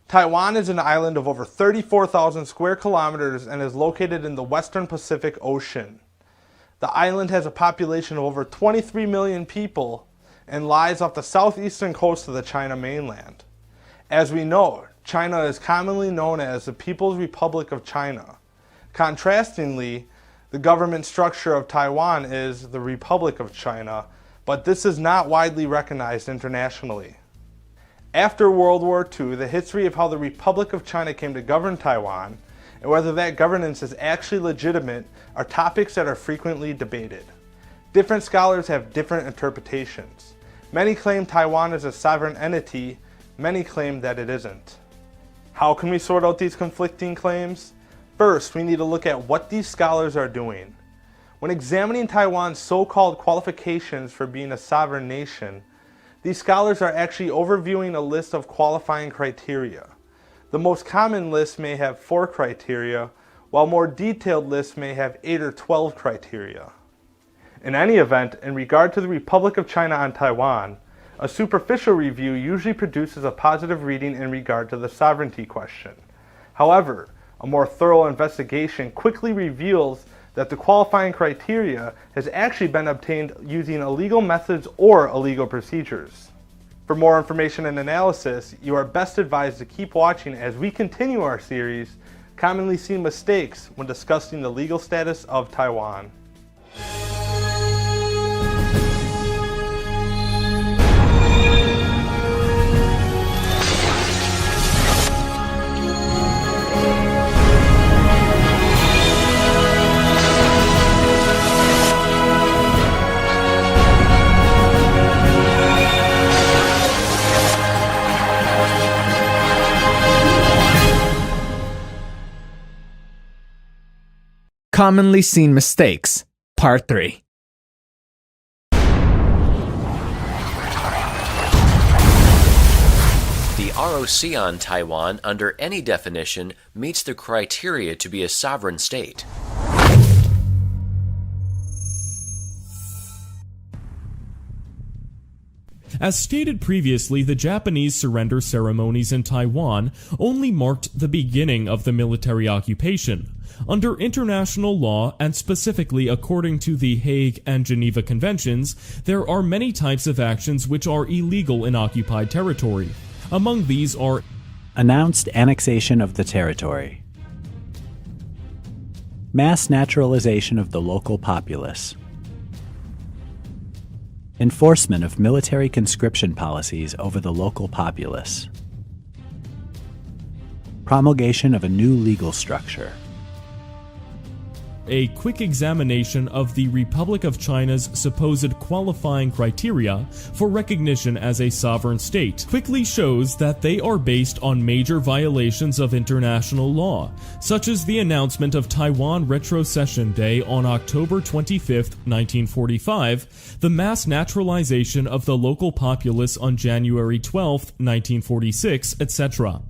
Taiwan is an island of over 34,000 square kilometers and is located in the western Pacific Ocean. The island has a population of over 23 million people and lies off the southeastern coast of the China mainland. As we know, China is commonly known as the People's Republic of China. Contrastingly, the government structure of Taiwan is the Republic of China, but this is not widely recognized internationally. After World War II, the history of how the Republic of China came to govern Taiwan and whether that governance is actually legitimate are topics that are frequently debated. Different scholars have different interpretations. Many claim Taiwan is a sovereign entity, many claim that it isn't. How can we sort out these conflicting claims? First, we need to look at what these scholars are doing. When examining Taiwan's so-called qualifications for being a sovereign nation, these scholars are actually overviewing a list of qualifying criteria. The most common list may have 4 criteria, while more detailed lists may have 8 or 12 criteria. In any event, in regard to the Republic of China on Taiwan, a superficial review usually produces a positive reading in regard to the sovereignty question. However, a more thorough investigation quickly reveals that the qualifying criteria has actually been obtained using illegal methods or illegal procedures. For more information and analysis, you are best advised to keep watching as we continue our series, Commonly Seen Mistakes when discussing the legal status of Taiwan. Commonly Seen Mistakes, Part 3. The ROC on Taiwan, under any definition, meets the criteria to be a sovereign state. As stated previously, the Japanese surrender ceremonies in Taiwan only marked the beginning of the military occupation. Under international law, and specifically according to the Hague and Geneva Conventions, there are many types of actions which are illegal in occupied territory. Among these are announced annexation of the territory, mass naturalization of the local populace, enforcement of military conscription policies over the local populace, promulgation of a new legal structure. A quick examination of the Republic of China's supposed qualifying criteria for recognition as a sovereign state quickly shows that they are based on major violations of international law, such as the announcement of Taiwan Retrocession Day on October 25, 1945, the mass naturalization of the local populace on January 12, 1946, etc.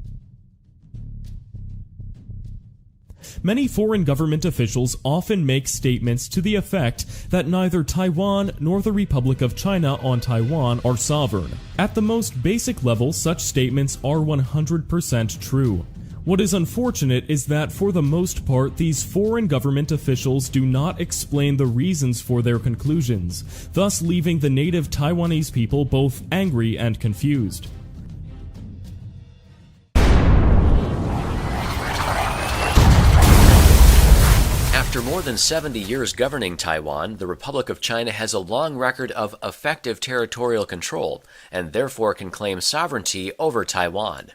Many foreign government officials often make statements to the effect that neither Taiwan nor the Republic of China on Taiwan are sovereign. At the most basic level, such statements are 100% true. What is unfortunate is that for the most part, these foreign government officials do not explain the reasons for their conclusions, thus leaving the native Taiwanese people both angry and confused. After more than 70 years governing Taiwan, the Republic of China has a long record of effective territorial control, and therefore can claim sovereignty over Taiwan.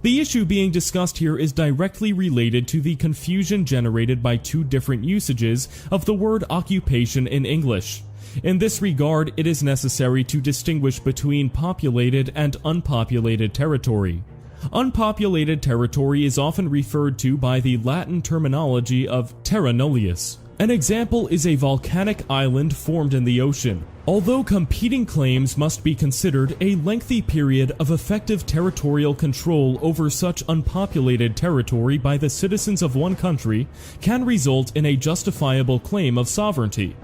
The issue being discussed here is directly related to the confusion generated by two different usages of the word occupation in English. In this regard, it is necessary to distinguish between populated and unpopulated territory. Unpopulated territory is often referred to by the Latin terminology of terra nullius, An example is a volcanic island formed in the ocean. Although competing claims must be considered, a lengthy period of effective territorial control over such unpopulated territory by the citizens of one country can result in a justifiable claim of sovereignty.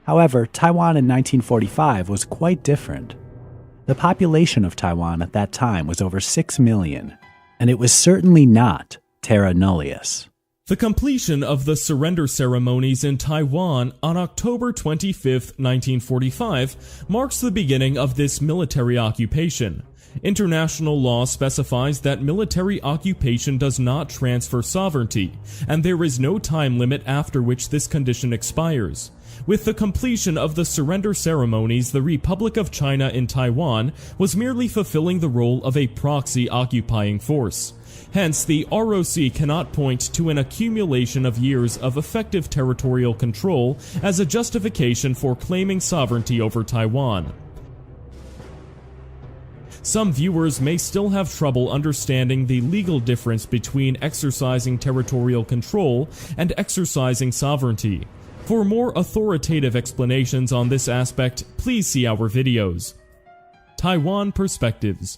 However, Taiwan in 1945 was quite different. The population of Taiwan at that time was over 6 million, and it was certainly not terra nullius. The completion of the surrender ceremonies in Taiwan on October 25, 1945, marks the beginning of this military occupation. International law specifies that military occupation does not transfer sovereignty, and there is no time limit after which this condition expires. With the completion of the surrender ceremonies, the Republic of China in Taiwan was merely fulfilling the role of a proxy occupying force. Hence, the ROC cannot point to an accumulation of years of effective territorial control as a justification for claiming sovereignty over Taiwan. Some viewers may still have trouble understanding the legal difference between exercising territorial control and exercising sovereignty. For more authoritative explanations on this aspect, please see our videos. Taiwan Perspectives.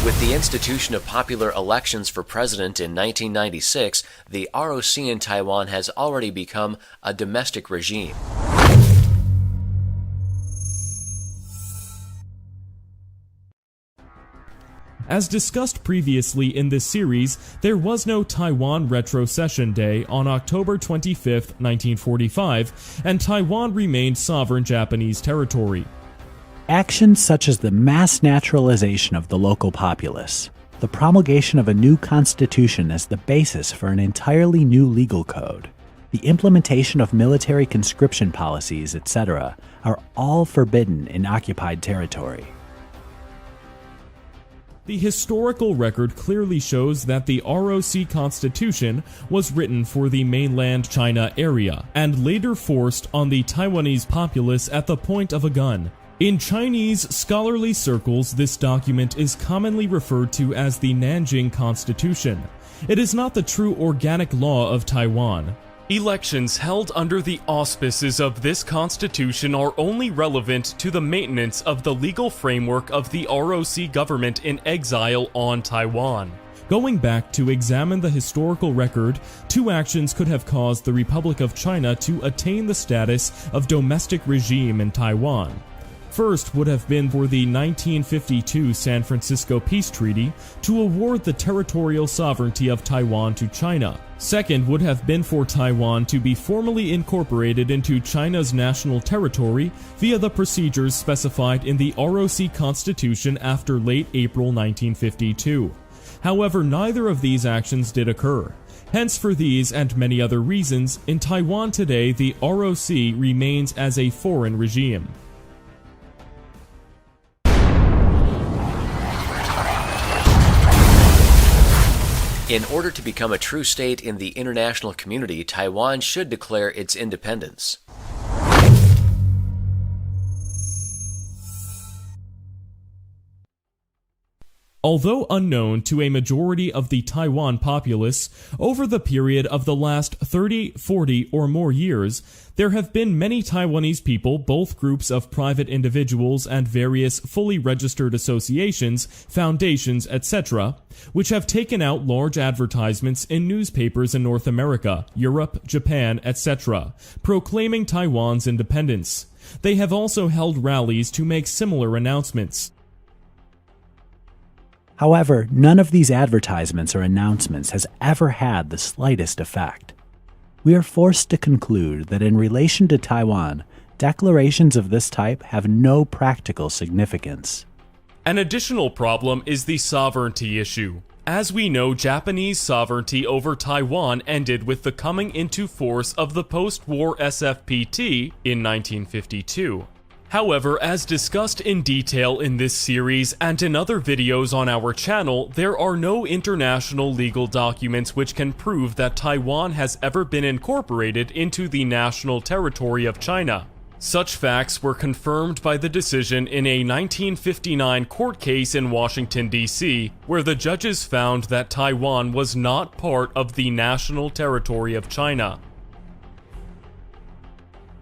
With the institution of popular elections for president in 1996, the ROC in Taiwan has already become a domestic regime. As discussed previously in this series, there was no Taiwan Retrocession Day on October 25, 1945, and Taiwan remained sovereign Japanese territory. Actions such as the mass naturalization of the local populace, the promulgation of a new constitution as the basis for an entirely new legal code, the implementation of military conscription policies, etc., are all forbidden in occupied territory. The historical record clearly shows that the ROC Constitution was written for the mainland China area and later forced on the Taiwanese populace at the point of a gun. In Chinese scholarly circles, this document is commonly referred to as the Nanjing Constitution. It is not the true organic law of Taiwan. Elections held under the auspices of this constitution are only relevant to the maintenance of the legal framework of the ROC government in exile on Taiwan. Going back to examine the historical record, two actions could have caused the Republic of China to attain the status of domestic regime in Taiwan. First would have been for the 1952 San Francisco Peace Treaty to award the territorial sovereignty of Taiwan to China. Second would have been for Taiwan to be formally incorporated into China's national territory via the procedures specified in the ROC Constitution after late April 1952. However, neither of these actions did occur. Hence, for these and many other reasons, in Taiwan today the ROC remains as a foreign regime. In order to become a true state in the international community, Taiwan should declare its independence. Although unknown to a majority of the Taiwan populace, over the period of the last 30, 40, or more years, there have been many Taiwanese people, both groups of private individuals and various fully registered associations, foundations, etc., which have taken out large advertisements in newspapers in North America, Europe, Japan, etc., proclaiming Taiwan's independence. They have also held rallies to make similar announcements. However, none of these advertisements or announcements has ever had the slightest effect. We are forced to conclude that in relation to Taiwan, declarations of this type have no practical significance. An additional problem is the sovereignty issue. As we know, Japanese sovereignty over Taiwan ended with the coming into force of the post-war SFPT in 1952. However, as discussed in detail in this series and in other videos on our channel, there are no international legal documents which can prove that Taiwan has ever been incorporated into the national territory of China. Such facts were confirmed by the decision in a 1959 court case in Washington, D.C., where the judges found that Taiwan was not part of the national territory of China.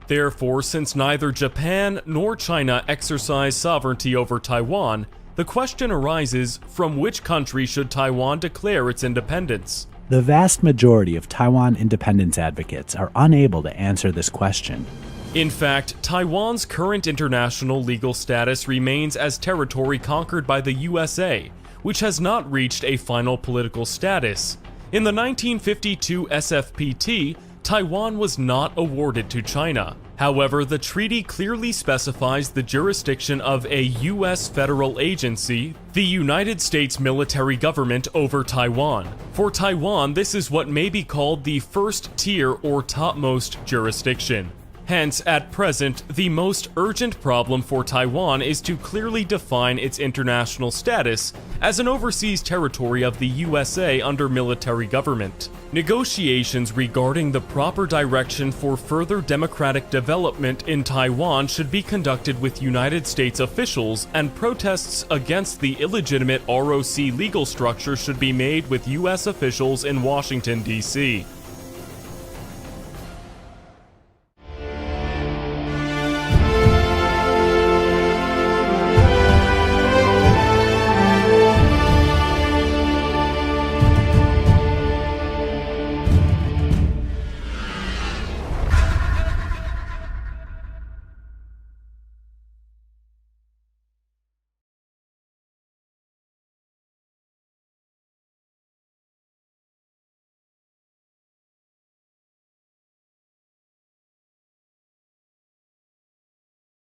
Therefore, since neither Japan nor China exercise sovereignty over Taiwan, the question arises, from which country should Taiwan declare its independence? The vast majority of Taiwan independence advocates are unable to answer this question. In fact, Taiwan's current international legal status remains as territory conquered by the USA, which has not reached a final political status. In the 1952 SFPT, Taiwan was not awarded to China. However, the treaty clearly specifies the jurisdiction of a U.S. federal agency, the United States military government, over Taiwan. For Taiwan, this is what may be called the first tier or topmost jurisdiction. Hence, at present, the most urgent problem for Taiwan is to clearly define its international status as an overseas territory of the USA under military government. Negotiations regarding the proper direction for further democratic development in Taiwan should be conducted with United States officials, and protests against the illegitimate ROC legal structure should be made with U.S. officials in Washington, D.C.